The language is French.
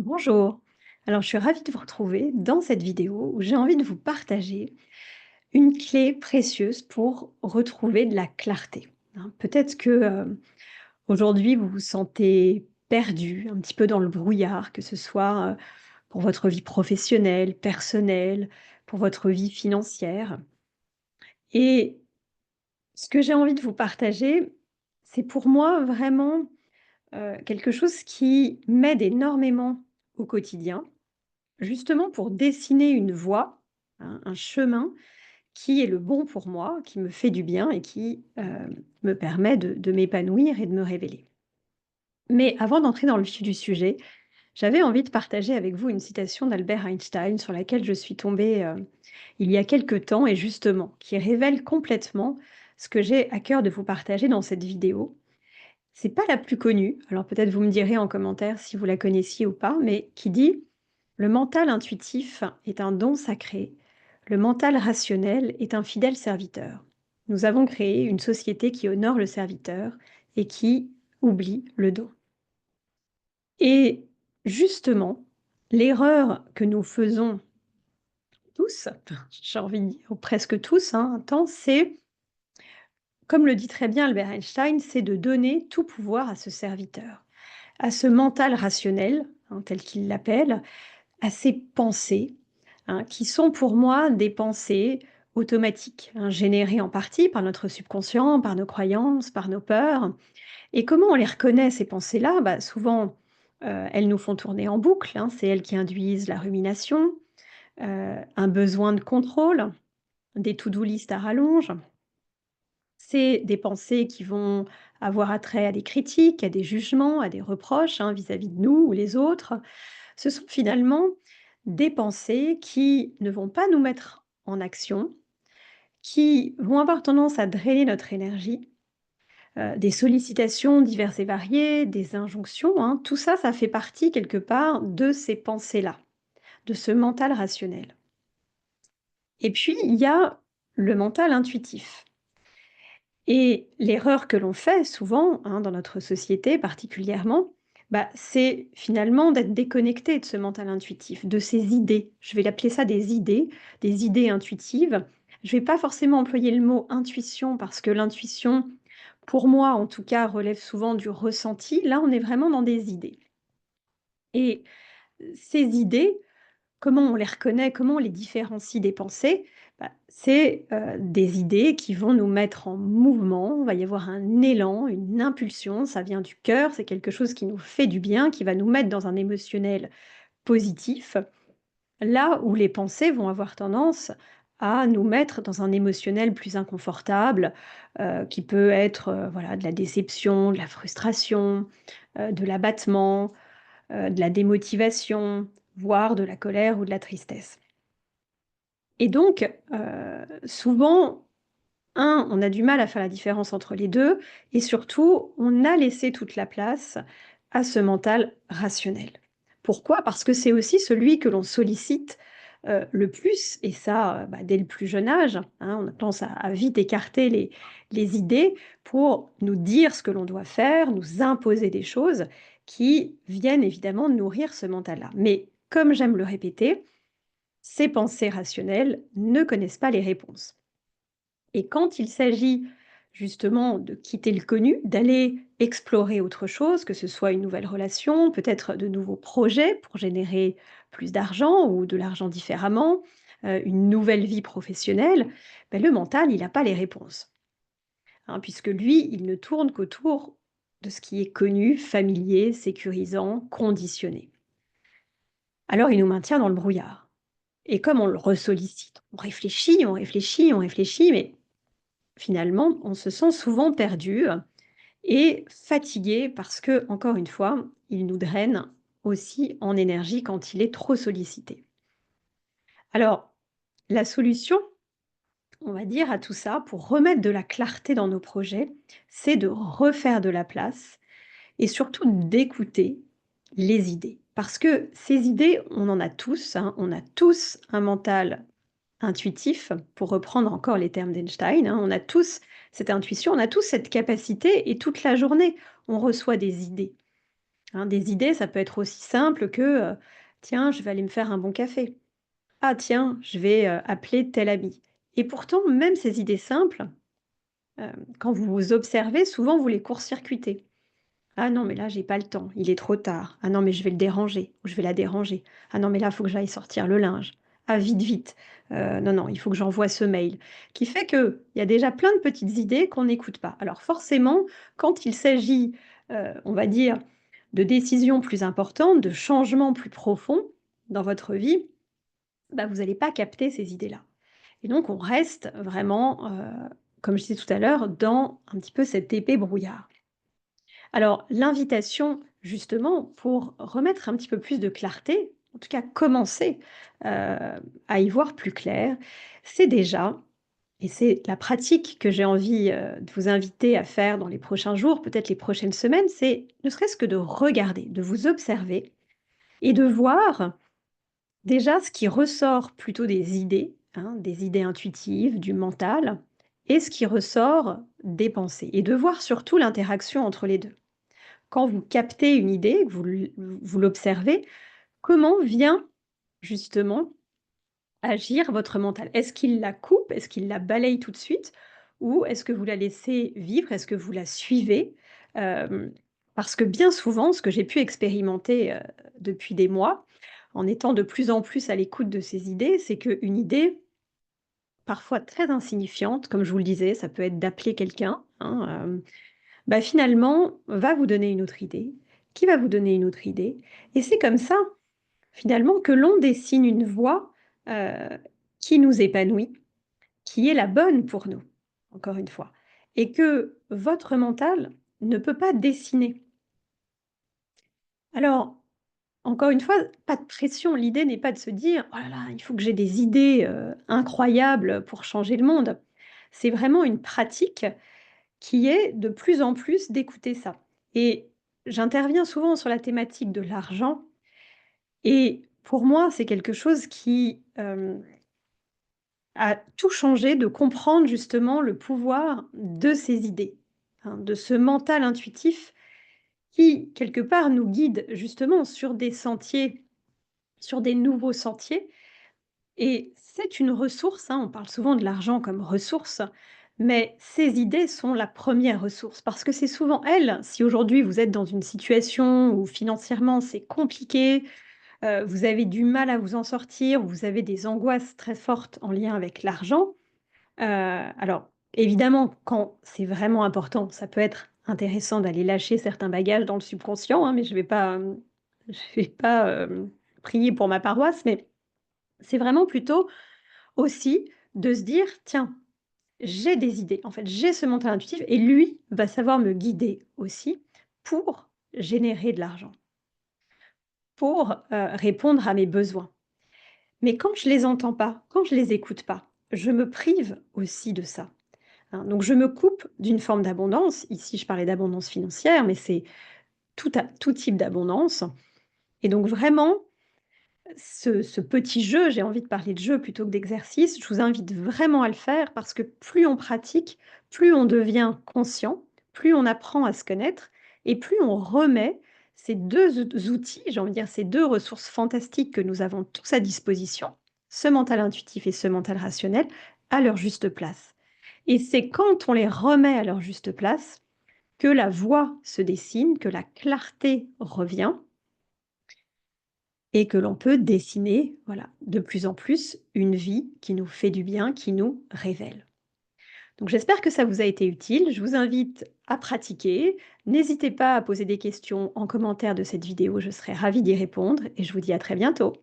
Bonjour. Alors, je suis ravie de vous retrouver dans cette vidéo où j'ai envie de vous partager une clé précieuse pour retrouver de la clarté. Peut-être que aujourd'hui vous vous sentez perdu, un petit peu dans le brouillard, que ce soit pour votre vie professionnelle, personnelle, pour votre vie financière. Et ce que j'ai envie de vous partager, c'est pour moi vraiment quelque chose qui m'aide énormément au quotidien. Justement pour dessiner une voie, un chemin qui est le bon pour moi, qui me fait du bien et qui, me permet de m'épanouir et de me révéler. Mais avant d'entrer dans le vif du sujet, j'avais envie de partager avec vous une citation d'Albert Einstein sur laquelle je suis tombée, il y a quelque temps et justement qui révèle complètement ce que j'ai à cœur de vous partager dans cette vidéo. C'est pas la plus connue, alors peut-être vous me direz en commentaire si vous la connaissiez ou pas, mais qui dit: «Le mental intuitif est un don sacré, le mental rationnel est un fidèle serviteur. Nous avons créé une société qui honore le serviteur et qui oublie le don». Et justement, l'erreur que nous faisons tous, j'ai envie de dire, ou presque tous, un temps, c'est, comme le dit très bien Albert Einstein, c'est de donner tout pouvoir à ce serviteur. À ce mental rationnel, tel qu'il l'appelle, à ces pensées, qui sont pour moi des pensées automatiques, générées en partie par notre subconscient, par nos croyances, par nos peurs. Et comment on les reconnaît ces pensées-là? Bah, souvent, elles nous font tourner en boucle, c'est elles qui induisent la rumination, un besoin de contrôle, des to-do list à rallonge. C'est des pensées qui vont avoir attrait à des critiques, à des jugements, à des reproches, vis-à-vis de nous ou les autres. Ce sont finalement des pensées qui ne vont pas nous mettre en action, qui vont avoir tendance à drainer notre énergie, des sollicitations diverses et variées, des injonctions, tout ça, ça fait partie quelque part de ces pensées-là, de ce mental rationnel. Et puis, il y a le mental intuitif. Et l'erreur que l'on fait souvent, dans notre société particulièrement, bah, c'est finalement d'être déconnecté de ce mental intuitif, de ces idées. Je vais l'appeler ça des idées intuitives. Je vais pas forcément employer le mot intuition parce que l'intuition, pour moi en tout cas, relève souvent du ressenti. Là, on est vraiment dans des idées. Et ces idées, comment on les reconnaît? Comment on les différencie des pensées? Bah, c'est, des idées qui vont nous mettre en mouvement. Il va y avoir un élan, une impulsion, ça vient du cœur, c'est quelque chose qui nous fait du bien, qui va nous mettre dans un émotionnel positif. Là où les pensées vont avoir tendance à nous mettre dans un émotionnel plus inconfortable, qui peut être, voilà, de la déception, de la frustration, de l'abattement, de la démotivation, voire de la colère ou de la tristesse. Et donc, souvent, on a du mal à faire la différence entre les 2, et surtout, on a laissé toute la place à ce mental rationnel. Pourquoi? Parce que c'est aussi celui que l'on sollicite, le plus et ça, bah, dès le plus jeune âge, On a tendance à vite écarter les idées pour nous dire ce que l'on doit faire, nous imposer des choses qui viennent évidemment nourrir ce mental-là. Mais comme j'aime le répéter, ces pensées rationnelles ne connaissent pas les réponses. Et quand il s'agit justement de quitter le connu, d'aller explorer autre chose, que ce soit une nouvelle relation, peut-être de nouveaux projets pour générer plus d'argent ou de l'argent différemment, une nouvelle vie professionnelle, le mental, il n'a pas les réponses, puisque lui, il ne tourne qu'autour de ce qui est connu, familier, sécurisant, conditionné. Alors il nous maintient dans le brouillard. Et comme on le ressollicite, on réfléchit, on réfléchit, on réfléchit, mais finalement, on se sent souvent perdu et fatigué parce que, encore une fois, il nous draine aussi en énergie quand il est trop sollicité. Alors, la solution, on va dire, à tout ça, pour remettre de la clarté dans nos projets, c'est de refaire de la place et surtout d'écouter les idées. Parce que ces idées, on en a tous, on a tous un mental intuitif, pour reprendre encore les termes d'Einstein, on a tous cette intuition, on a tous cette capacité et toute la journée, on reçoit des idées. Hein. Des idées, ça peut être aussi simple que, «Tiens, je vais aller me faire un bon café. Ah tiens, je vais, appeler tel ami». Et pourtant, même ces idées simples, quand vous vous observez, souvent vous les court-circuitez. «Ah non, mais là, j'ai pas le temps, il est trop tard. Ah non, mais je vais le déranger ou je vais la déranger. Ah non, mais là, il faut que j'aille sortir le linge. Ah vite, vite. Non, non, il faut que j'envoie ce mail». Qui fait qu'il y a déjà plein de petites idées qu'on n'écoute pas. Alors forcément, quand il s'agit, on va dire, de décisions plus importantes, de changements plus profonds dans votre vie, bah, vous n'allez pas capter ces idées-là. Et donc on reste vraiment, comme je disais tout à l'heure, dans un petit peu cette épée brouillard. Alors, l'invitation, justement, pour remettre un petit peu plus de clarté, en tout cas commencer à y voir plus clair, c'est déjà, et c'est la pratique que j'ai envie de vous inviter à faire dans les prochains jours, peut-être les prochaines semaines, c'est ne serait-ce que de regarder, de vous observer et de voir déjà ce qui ressort plutôt des idées, hein, des idées intuitives, du mental, et ce qui ressort des pensées, et de voir surtout l'interaction entre les deux. Quand vous captez une idée, que vous l'observez, comment vient justement agir votre mental? Est-ce qu'il la coupe? Est-ce qu'il la balaye tout de suite? Ou est-ce que vous la laissez vivre? Est-ce que vous la suivez? Hem, Parce que bien souvent, ce que j'ai pu expérimenter, depuis des mois, en étant de plus en plus à l'écoute de ces idées, c'est qu'une idée, parfois très insignifiante, comme je vous le disais, ça peut être d'appeler quelqu'un, hein, bah, finalement, va vous donner une autre idée, qui va vous donner une autre idée, et c'est comme ça, finalement, que l'on dessine une voie, heu, qui nous épanouit, qui est la bonne pour nous, encore une fois, et que votre mental ne peut pas dessiner. Alors, encore une fois, pas de pression, l'idée n'est pas de se dire: «Oh là là, il faut que j'ai des idées, incroyables pour changer le monde». C'est vraiment une pratique qui est de plus en plus d'écouter ça. Et j'interviens souvent sur la thématique de l'argent, et pour moi, c'est quelque chose qui, a tout changé, de comprendre justement le pouvoir de ces idées, hein, de ce mental intuitif qui, quelque part, nous guide justement sur des sentiers, sur des nouveaux sentiers. Et c'est une ressource, hein, on parle souvent de l'argent comme ressource, mais ces idées sont la première ressource parce que c'est souvent elles, si aujourd'hui vous êtes dans une situation où financièrement c'est compliqué, vous avez du mal à vous en sortir, vous avez des angoisses très fortes en lien avec l'argent, alors évidemment quand c'est vraiment important, ça peut être intéressant d'aller lâcher certains bagages dans le subconscient, hein, mais je vais pas, prier pour ma paroisse, mais c'est vraiment plutôt aussi de se dire: «Tiens, j'ai des idées, en fait, j'ai ce mental intuitif et lui va savoir me guider aussi pour générer de l'argent, pour, répondre à mes besoins». Mais quand je les entends pas, quand je les écoute pas, je me prive aussi de ça, hein. Donc je me coupe d'une forme d'abondance. Ici, je parlais d'abondance financière, mais c'est tout type d'abondance. Et donc vraiment, ce petit jeu, j'ai envie de parler de jeu plutôt que d'exercice, je vous invite vraiment à le faire parce que plus on pratique, plus on devient conscient, plus on apprend à se connaître et plus on remet ces 2 outils, j'ai envie de dire ces 2 ressources fantastiques que nous avons tous à disposition, ce mental intuitif et ce mental rationnel, à leur juste place. Et c'est quand on les remet à leur juste place que la voie se dessine, que la clarté revient et que l'on peut dessiner, voilà, de plus en plus une vie qui nous fait du bien, qui nous révèle. Donc j'espère que ça vous a été utile. Je vous invite à pratiquer. N'hésitez pas à poser des questions en commentaire de cette vidéo, je serai ravie d'y répondre et je vous dis à très bientôt.